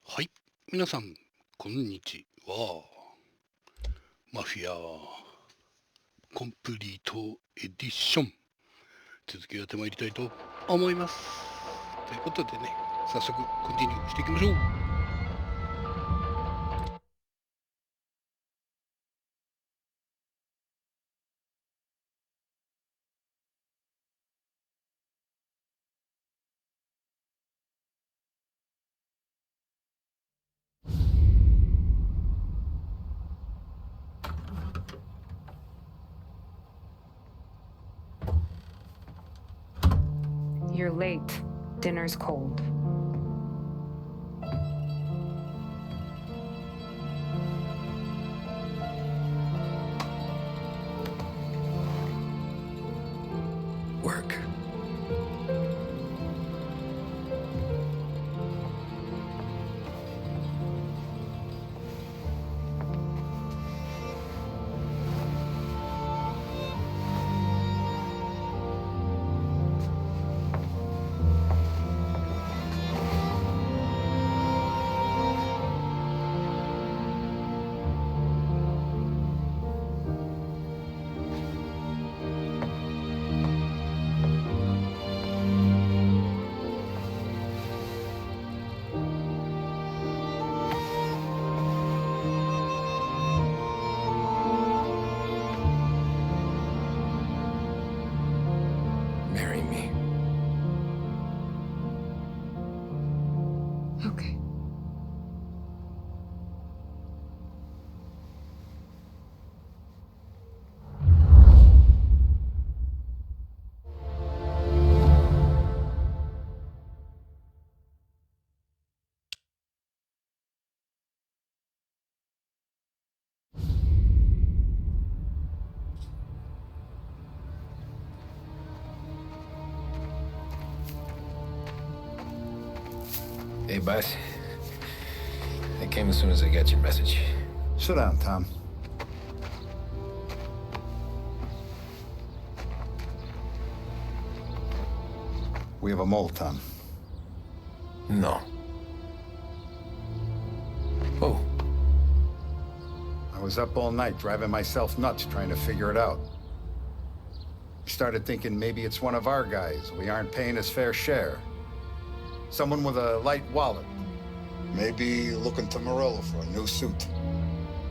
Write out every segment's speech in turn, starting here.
はい、皆さん、こんにちは。マフィア、コンプリートエディション、続きをやってまいりたいと思います。ということでね、早速、コンティニューしていきましょう。You're late. Dinner's cold. Work. Marry me. Okay. Hey, boss. I came as soon as I got your message. Sit down, Tom. We have a mole, Tom. No. Oh, I was up all night driving myself nuts trying to figure it out. I started thinking maybe it's one of our guys. We aren't paying his fair share. Someone with a light wallet. Maybe looking to Morello for a new suit.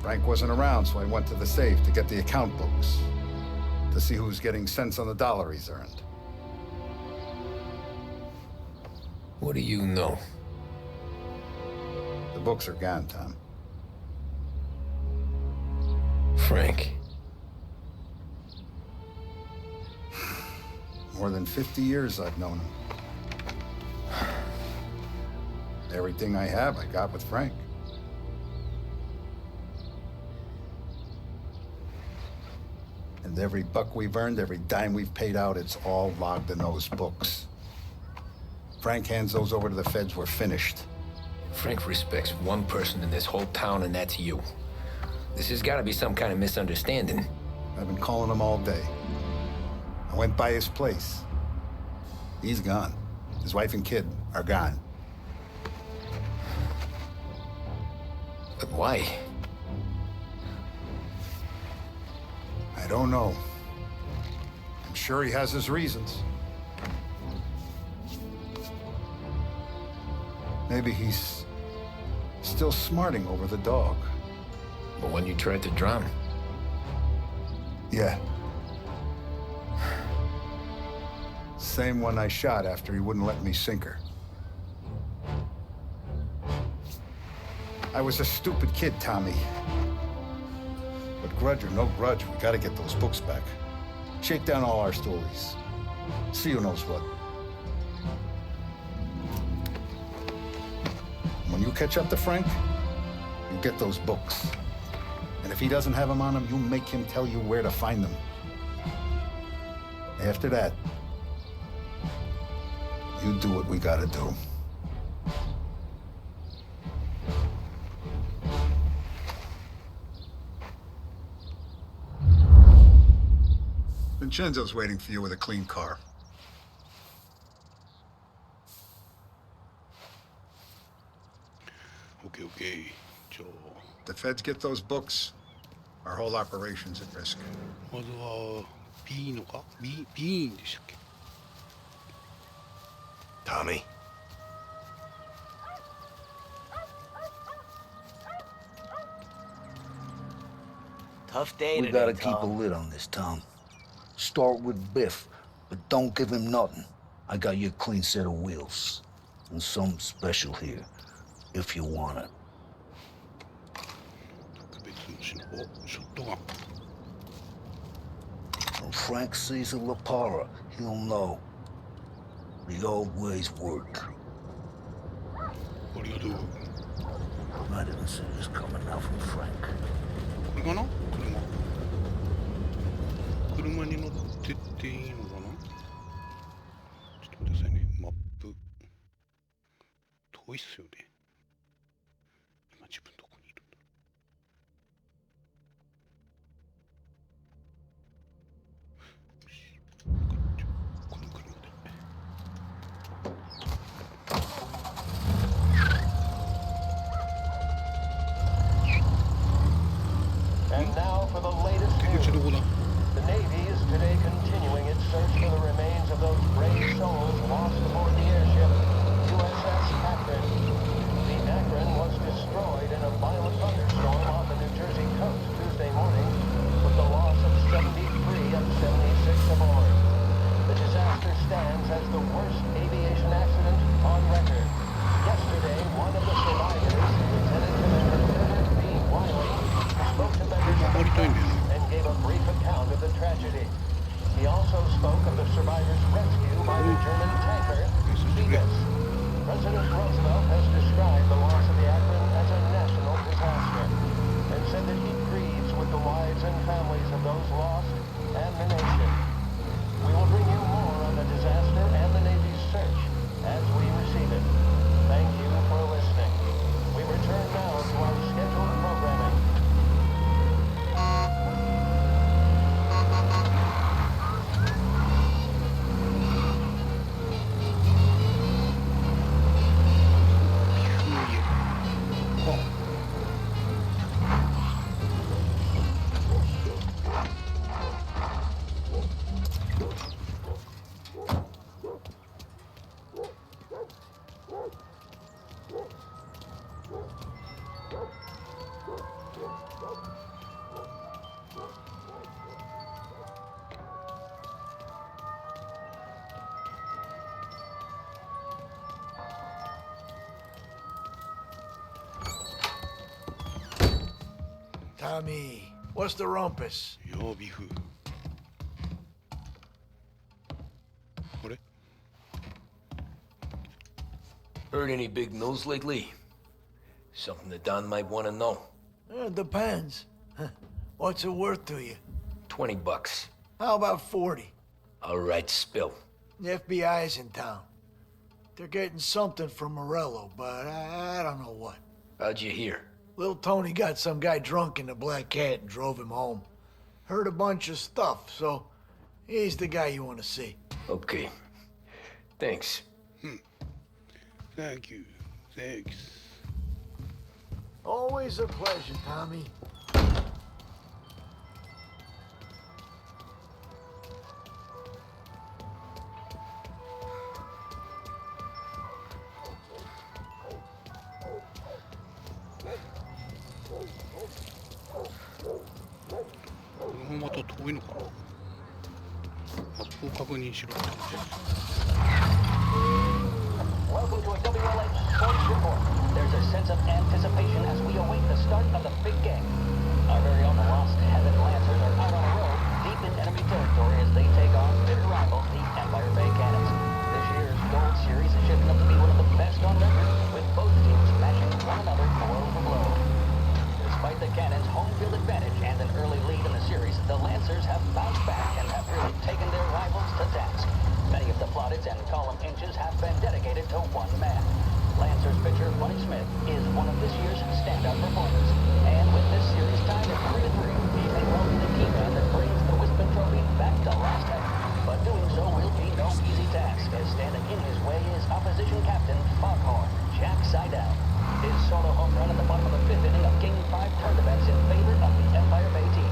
Frank wasn't around, so I went to the safe to get the account books. To see who's getting cents on the dollar he's earned. what do you know? The books are gone, Tom. Frank. More than 50 years I've known him. Everything I have, I got with Frank. And every buck we've earned, every dime we've paid out, it's all logged in those books. Frank hands those over to the feds, we're finished. Frank respects one person in this whole town, and that's you. This has got to be some kind of misunderstanding. I've been calling him all day. I went by his place. He's gone. His wife and kid are gone. But why? I don't know. I'm sure he has his reasons. Maybe he's still smarting over the dog. But when you tried to drown, Yeah. Same one I shot after he wouldn't let me sink her. I was a stupid kid, Tommy. But grudge or no grudge, we gotta get those books back. Shake down all our stories. See who knows what. When you catch up to Frank, you get those books. And if he doesn't have them on him, you make him tell you where to find them. After that, you do what we gotta do. Vincenzo's waiting for you with a clean car. ケーオッケー。じゃあ The feds get those books, our whole operation's at risk. まずは B のか B ーンでしたっけ。 Tommy? Tough day We today, gotta keep a Tom. lid on this town. Start with Biff, but don't give him nothing. I got you a clean set of wheels. And something special here, if you want it. 特別の品おショットガン。 When Frank sees a La Parra, he'll know. The old ways work. ありがとう。 I didn't see this coming now from Frank. これかな車に乗ってっていいのかな。ちょっと待ってくださいね。マップ遠いっすよね。今自分どこにいるんだ。よしこの車で。 And now for the latest 出口 news. どこだ。 The Navy is today continuing its search for the remains of those brave souls lost aboard the airship USS Akron. The Akron was destroyed in a violent thunderstorm off the New Jersey coast Tuesday morning, with the loss of 73 of 76 aboard. The disaster stands as the worst aviation accident on record. Yesterday, one of the survivors, Lieutenant Commander Herbert B. Wiley, spoke to members of the press and gave a brief account of the tragedy. He also spoke of the survivors' rescue by the German tanker Vegas. President Roosevelt has described the loss of the Akron as a national disaster and said that he grieves with the lives and families of those lost and the nation. We will bring you more on the disaster and the Navy's search as we receive it. Thank you for listening. We return now to our scheduled programming. ？Tommy, what's the rumpus? いやビフ。あれ Heard any big news lately? Something that Don might want to know. Depends. What's it worth to you? $20. How about 40? All right, spill. The FBI's in town. They're getting something from Morello, but I don't know what. How'd you hear? Little Tony got some guy drunk in the Black Cat and drove him home. Heard a bunch of stuff, so he's the guy you want to see. Okay. Thanks. Thank you. Thanks. Always a pleasure, Tommy. これもまた遠いのかな。マップを確認しろって言って。 Welcome to a WLH Sports Report. There's a sense of anticipation as we await the start of the big game. Our very own Lost Heaven Lancers are out on the road, deep in enemy territory as they take on bitter rival, the Empire Bay Cannons. This year's Gold Series is shaping up to be one of the best on record, with both teams matching one another blow for blow. Despite the Cannons' home field advantage and an early lead in the series, the Lancers have bounced back and have really taken their rivals to task. Many of the plaudits and column inches have been dedicated to one man. Lancers pitcher Bunny Smith is one of this year's standout performers. And with this series tied at 3-3, he may well be the key man that brings the Wispin Trophy back to Lost Heaven. But doing so will be no easy task, as standing in his way is opposition captain Foghorn Jack Seidel. his solo home run at the bottom of the fifth inning of Game 5 turned events in favor of the Empire Bay team.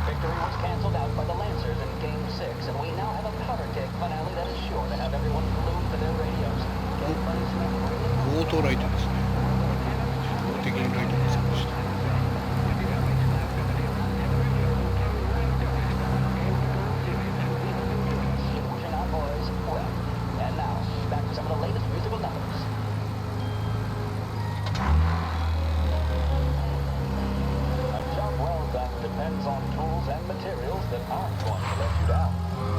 Victory was canceled out by the Lancers in Game 6, and we now have a powder keg finale that is sure to have everyone glued to their radios. Get Bunny Smith really オートライトですね。自動的にライトがつきました。pushing our boys well. And now, back to some of the latest musical numbers. A job well done depends on tools and materials that aren't going to let you down.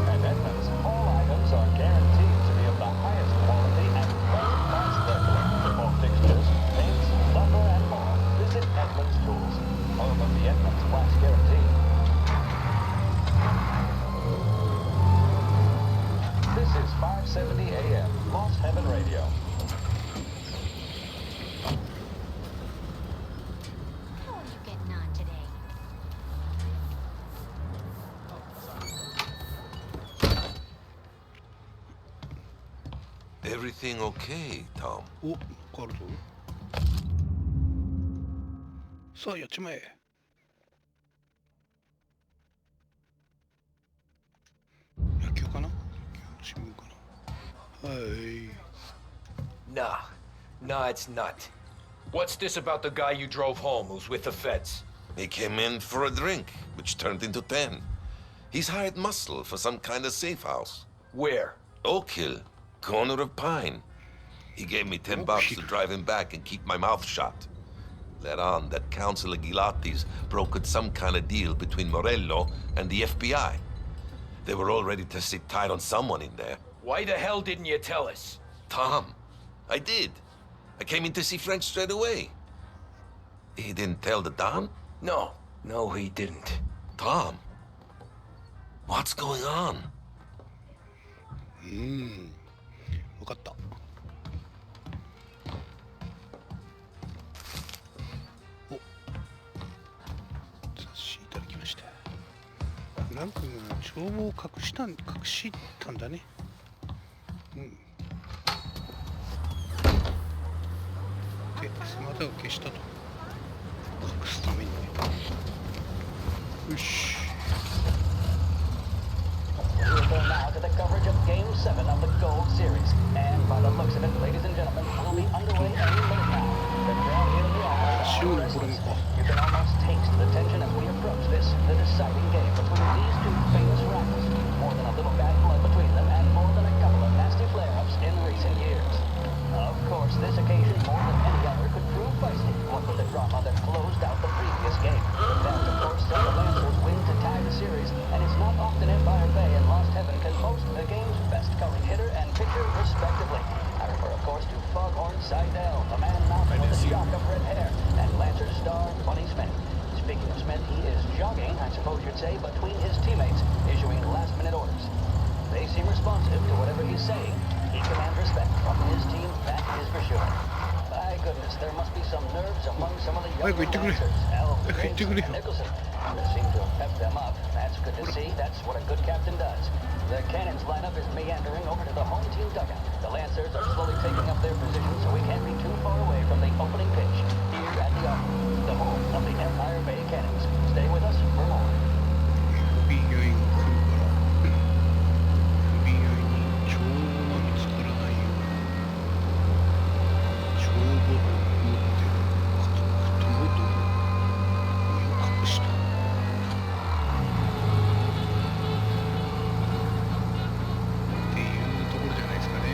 At Edmunds, all items are guaranteed to be of the highest quality and best price level. For fixtures, paints, lumber, and more, visit Edmunds Tools, home of the Edmunds Glass Guarantee. This is 570 AM, Lost Heaven Radio. How are you getting on today? Everything okay, Tom? お、変わるぞ。さあ、やっちまえ。野球かな？新聞かな？はい。Nah, it's not. What's this about the guy you drove home who's with the feds? He came in for a drink, which turned into 10. He's hired muscle for some kind of safe house. Where? Oak Hill, corner of Pine. He gave me $10 to drive him back and keep my mouth shut. Let on that Councilor Gilatti's brokered some kind of deal between Morello and the FBI. They were all ready to sit tight on someone in there. Why the hell didn't you tell us? Tom, I did. I came in to see French straight away. He didn't tell the Don? No, he didn't. Tom, what's going on? わかった。お、雑誌いただきました。フランクが帳簿を隠したんだね。うん。で、姿を消したと。隠すためにね。よし。We'll go now to the coverage of Game 7 of the Gold Series. And by the looks of it, ladies and gentlemen, we'll be underway any minute now. The crowd here in the office is restless. You can almost taste the tension as we approach this, the deciding game between these two famous rivals. More than a little bad blood between them, and more than a couple of nasty flare-ups in recent years. Of course, this occasion, more than any other, could prove feisty. What with the drama that closed out the previous game. That, of course, saw the Lancers win to tie the series, and it's not often Empire Bay and Lost Heaven can boast the game's best coloring hitter and pitcher, respectively. I refer, of course, to Foghorn Seidel, the man mounted with a shock of red hair, and Lancers star Bunny Smith. Speaking of Smith, he is jogging, I suppose you'd say, between his teammates, issuing last-minute orders. They seem responsive to whatever he's saying. He commands respect from his team, that is for sure. My goodness, there must be some nerves among some of the younger Lancers. Elf, James, and Nicholson. They seem to have pepped them up. That's good to see. That's what a good captain does. The Cannons lineup is meandering over to the home team dugout. The Lancers are slowly taking up their position, so we can't be too far away from the opening pitch. Here at the Armory, the home of the Empire Bay Cannons. Stay with us for more. FBI が来るから、FBI に帳簿が見つからないように、帳簿を持ってる家族ともども身を隠した。っていうところじゃないですかね。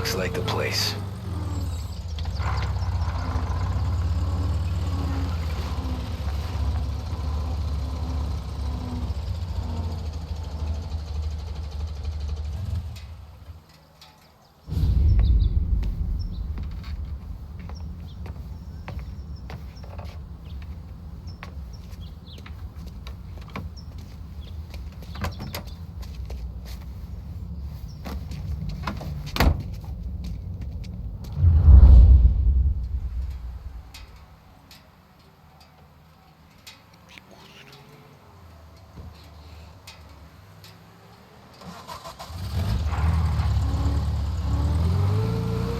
Looks like the place.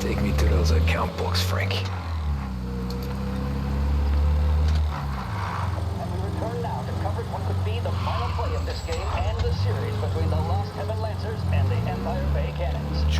Take me to those account books, Frank. And we return now to cover what could be the final play of this game and the series between the Lost Heaven Lancers and the Empire Bay Cannons. A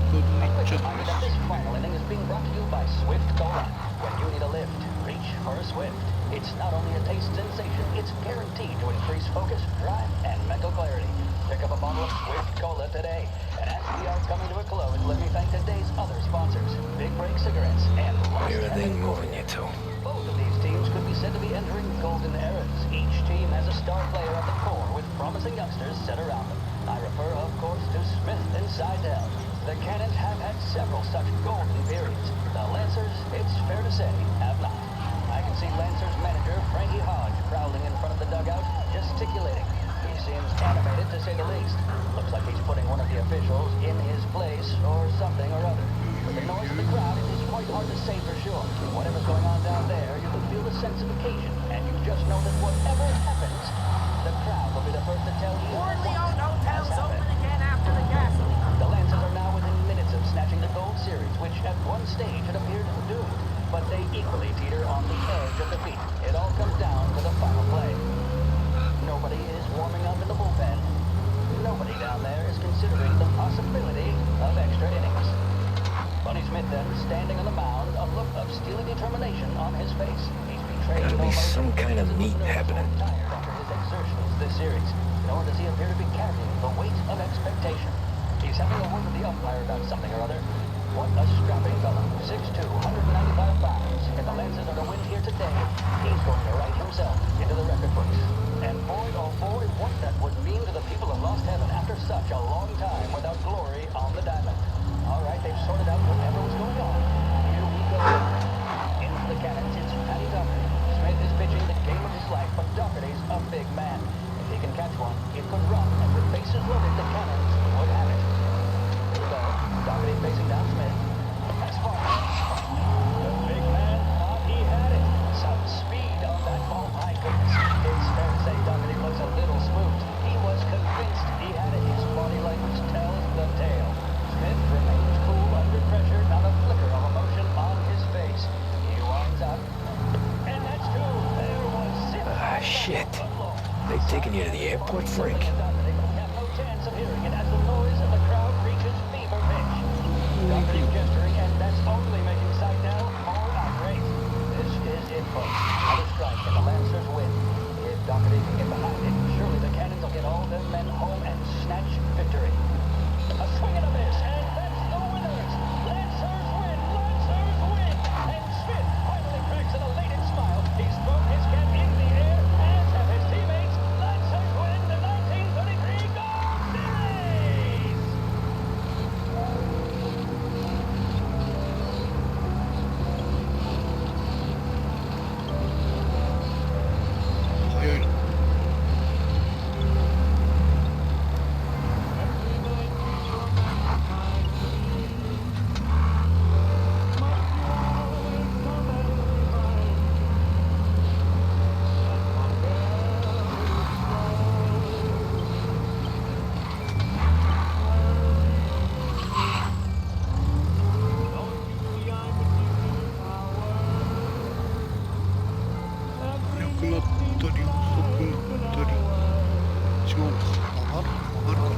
quick reminder that this final inning is being brought to you by Swift Cola. When you need a lift, reach for a Swift. It's not only a taste sensation, it's guaranteed to increase focus, drive, and mental clarity. Pick up a bottle of Swift Cola today. And as we are coming to a close, let me thank today's other sponsors, Big Break Cigarettes and Lost Where are they Heaven moving you to? Both of these teams could be said to be entering golden eras. Each team has a star player at the core with promising youngsters set around them. I refer, of course, to Smith and Seidel. The Cannons have had several such golden periods. The Lancers, it's fair to say, have not. I can see Lancers manager Frankie Hodge prowling in front of the dugout, gesticulating. He seems animated, to say the least. Looks like he's putting one of the officials in his place, or something or other. With the noise of the crowd, it is quite hard to say for sure. Whatever's going on down there, you can feel the sense of occasion, and you just know that whatever happens, the crowd will be the first to tell you what has happened. again after the gasoline. The Lancers are now within minutes of snatching the Gold Series, which at one stage had appeared doomed, but they equally teeter on the edge of defeat. It all comes down to the final play. Nobody is warming up in the bullpen. Nobody down there is considering the possibility of extra innings. Bunny Smith then, standing on the mound, a look of steely determination on his face. He's betrayed Gotta be some kind of meat happening. tired after his exertions this series, nor does he appear to be carrying the weight of expectation. He's having a word with the umpire about something or other. What a strapping fellow, 6'2", 195 pounds. If the Lancers are to win here today, he's going to write himself into the record books. And boy, oh boy, what that would mean to the people of Lost Heaven after such a long time without glory on the diamond. All right, they've sorted out whatever was going on. Here we go. Into the Cannons, it's Patty Doherty. Smith is pitching the game of his life, but Doherty's a big man. If he can catch one, it could run, and with bases loaded, the Cannons would have it. Here we go. Doherty facing down Smith. That's far. The big man thought he had it. Some speed on that ball, my goodness. It's fair to say Doherty looks a little spooked. He was convinced he had it. His body language tells the tale. Smith remains cool under pressure, not a flicker of emotion on his face. He winds up. And that's two. There was zip. Ah, shit. They taking you to the airport, Frank? Doherty will have no chance of hearing it as the noise of the crowd reaches fever pitch. Doherty's gesturing, and that's only making Seidel more irate. This is it, folks. Another strike, and the Lancers win. If Doherty can get behind it, surely the Cannons will get all their men home and snatch victory. A swing and a miss, and that's the winners. Lancers win! Lancers win! And Smith finally cracks an elated smile. He's thrown his cap in the air, as have his teammates. Lancers win the 1933 Gold Series! Hayır. Yakın atları, uzakın atları. Şu an var galiba.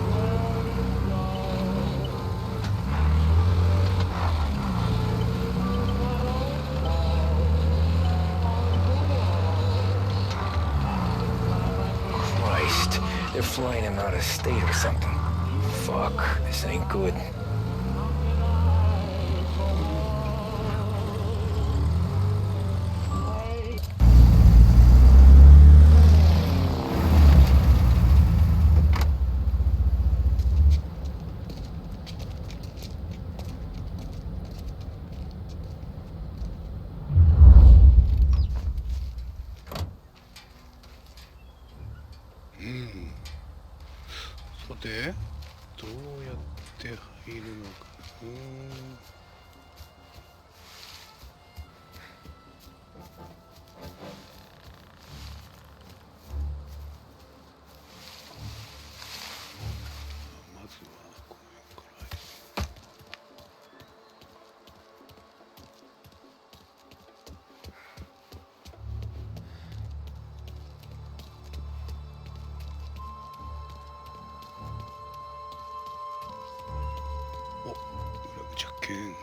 Christ, they're flying him out of state or something. Fuck, this ain't good. さて、どうやって入るのか。まずはこの辺から入る。お、裏口発見。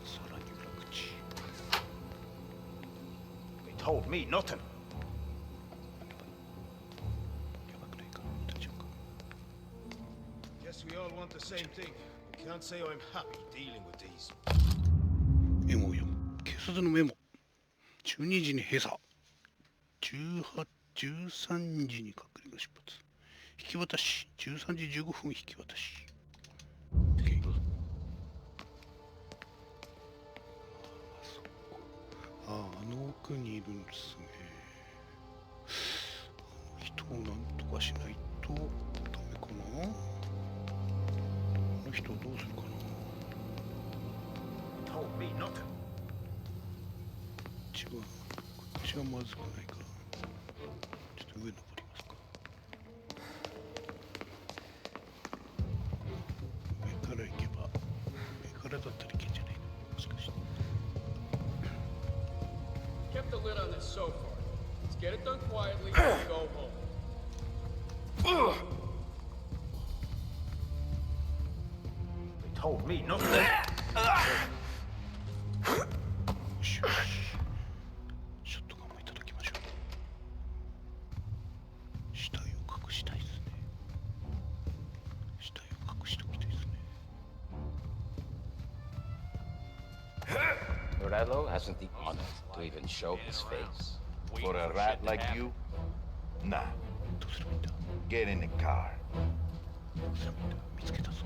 さらに裏口。 They told me nothing. やばくないか、大丈夫か。 Guess we all want the same thing. I can't say I'm happy dealing with these. メモを読む。警察のメモ。12時に閉鎖。13時に隔離が出発。引き渡し。13時15分引き渡し。あの奥にいるんですね。あの人をなんとかしないとダメかな。あの人をどうするかな。 Told me nothing. こっちはまずくないか。ちょっと上登りますか。上から行けば、上からだったらいけんじゃないの、もしかして。 Kept the lid on this so far. Let's get it done quietly and go home. They told me nothing. よしよし。ショットガンもいただきましょう。死体を隠したいですね。死体を隠しておきたいですね。 Morello hasn't the honor to even show his face. For a rat like you? Nah. どうすればいいんだ。 Get in the car. どうすればいいんだ。見つけたぞ。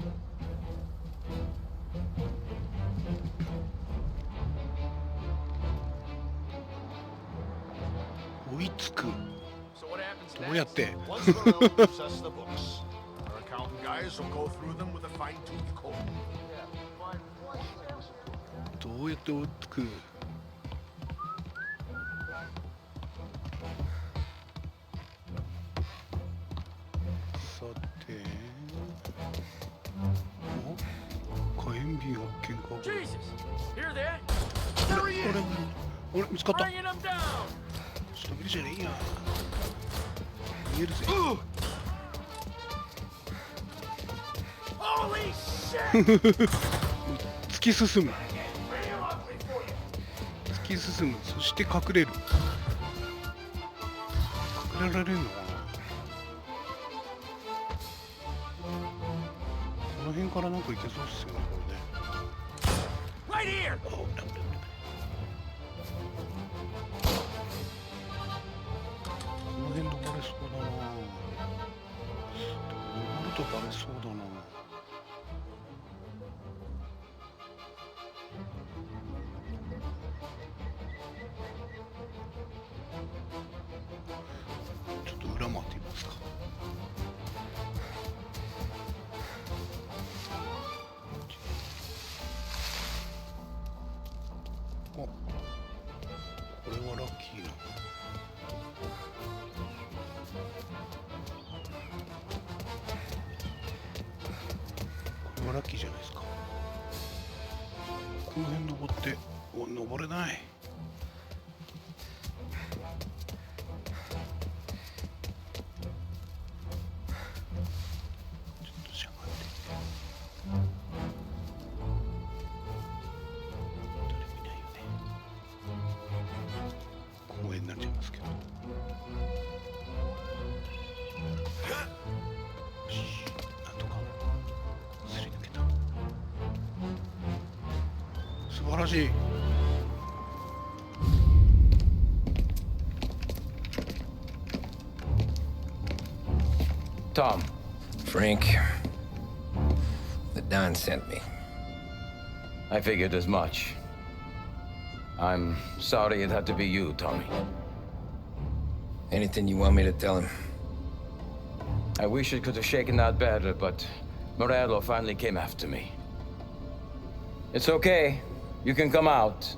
追いつく。 So what happens どうやっ next? て。 Once Morello gives us the books, our accountant guys will go through them with a fine-tooth comb. どうやって追いつく。さて。お、火炎瓶発見か。 Jesus! Hear that? 俺見つかった。 Bringing him down! ちょっと無理じゃねえや。見えるぜ。 Holy shit! 突き進む。突き進む。そして隠れる。隠れられるのかな。この辺からなんか行けそうっすよね、これね。 Right here! あ、ダメダメダメ。この辺登れそうだな。登るとバレそうだな。ちょっと裏回ってみますか。あ、これはラッキーな。これはラッキーじゃないですか。この辺登って、お、登れない。ちょっとしゃがんで。誰もいないよね。公園になっちゃいますけど。よし、なんとかすり抜けた。素晴らしい。Tom. Frank. The Don sent me. I figured as much. I'm sorry it had to be you, Tommy. Anything you want me to tell him? I wish it could have shaken out better, but Morello finally came after me. It's okay. You can come out.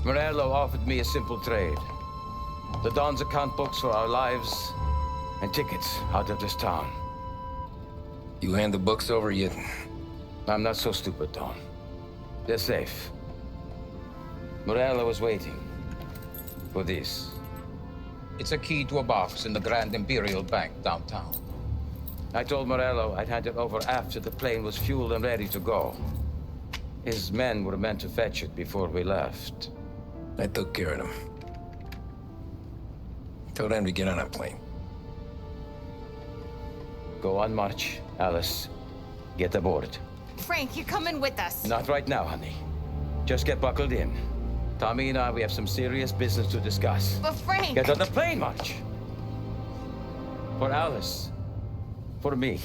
Morello offered me a simple trade. The Don's account books for our lives, and tickets out of this town. You hand the books over yet? I'm not so stupid, Don. They're safe. Morello was waiting for this. It's a key to a box in the Grand Imperial Bank downtown. I told Morello I'd hand it over after the plane was fueled and ready to go. His men were meant to fetch it before we left. I took care of them. Told them to get on a plane. Go on, March. Alice, get aboard. Frank, you're coming with us. Not right now, honey. Just get buckled in. Tommy and I, we have some serious business to discuss. But Frank... Get on the plane, March! For Alice. For me.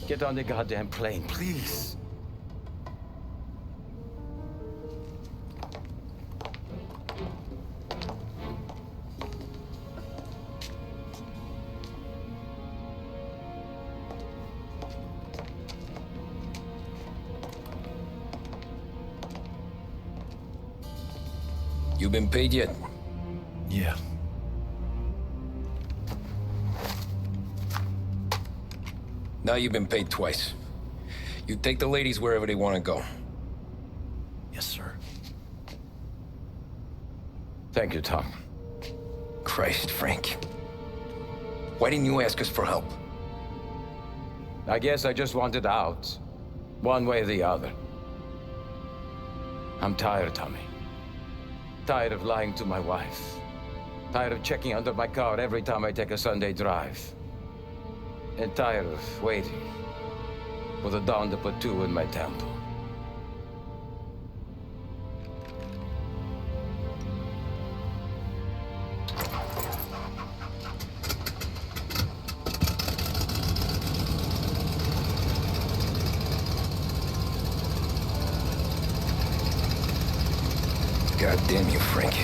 Get on the goddamn plane, please. You been paid yet? Yeah. Now you've been paid twice. You take the ladies wherever they want to go. Yes, sir. Thank you, Tom. Christ, Frank. Why didn't you ask us for help? I guess I just wanted out. One way or the other. I'm tired, Tommy. Tired of lying to my wife. Tired of checking under my car every time I take a Sunday drive. And tired of waiting for the dawn to put two in my temple. God damn you, Frank.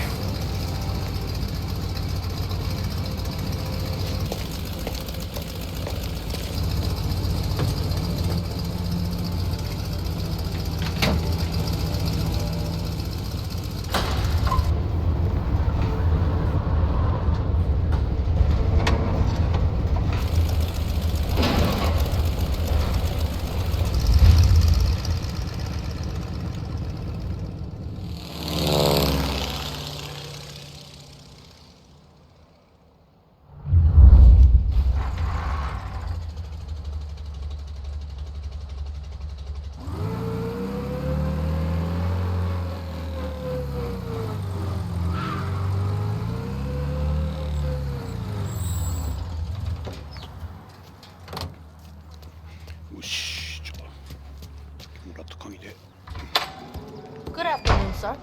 Good afternoon, sir.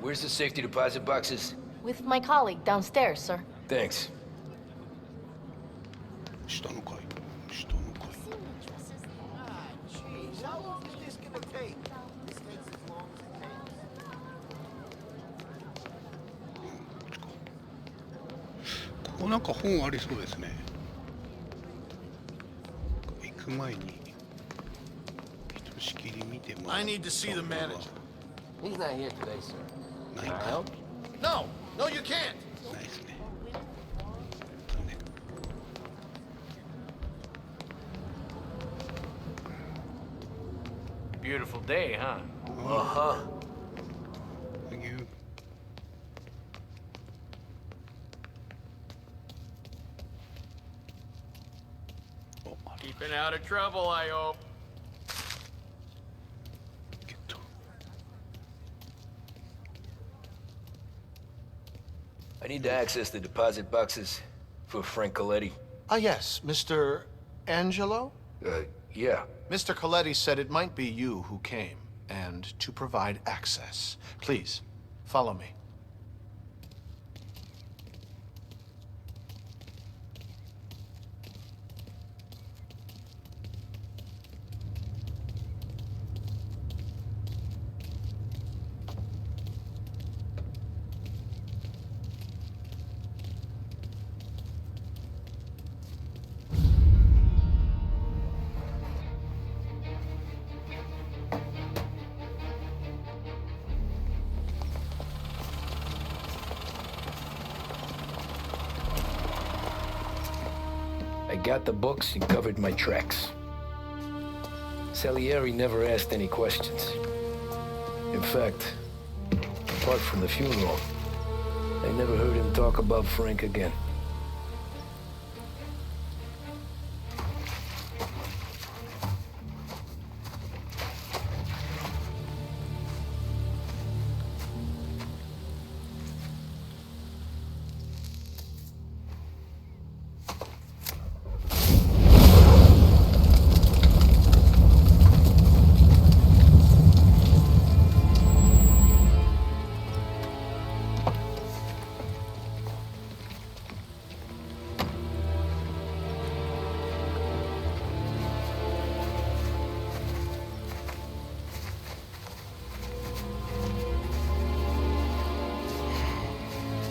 Where's the safety deposit boxes? With my colleague downstairs, sir. Thanks. 下の階。下の階。 ここなんか本ありそうですね。行く前にひとしきり見てもらう。 I need to see the manager. He's not here today, sir. ない Can I か。 help? No, no, you can't. ないですね。 Beautiful day, huh? Uh-huh. Thank you. Keeping out of trouble, I hope. I need to access the deposit boxes for Frank Coletti. Ah, yes, Mr. Angelo? Yeah. Mr. Coletti said it might be you who came, and to provide access. Please, follow me. got the books and covered my tracks. Salieri never asked any questions. In fact, apart from the funeral, I never heard him talk about Frank again.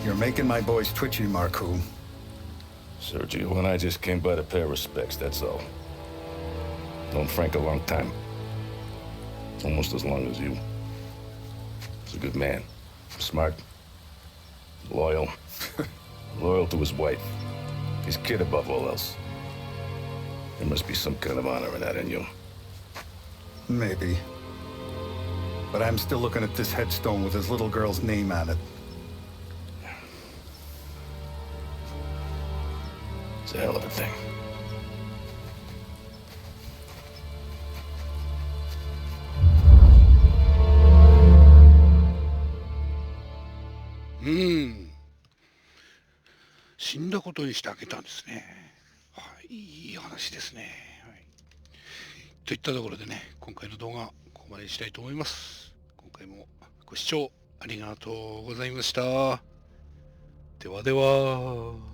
You're making my boys twitchy, Marku. Sergio and I just came by to pay respects, that's all. Known Frank a long time. Almost as long as you. He's a good man. Smart. Loyal. Loyal to his wife. His kid above all else. There must be some kind of honor in that in you. Maybe. But I'm still looking at this headstone with his little girl's name on it. It's a hell of a thing. Hmm. 死んだことにしてあげたんですね。はい、いい話ですね。はい、といったところでね、今回の動画ここまでにしたいと思います。今回もご視聴ありがとうございました。ではでは。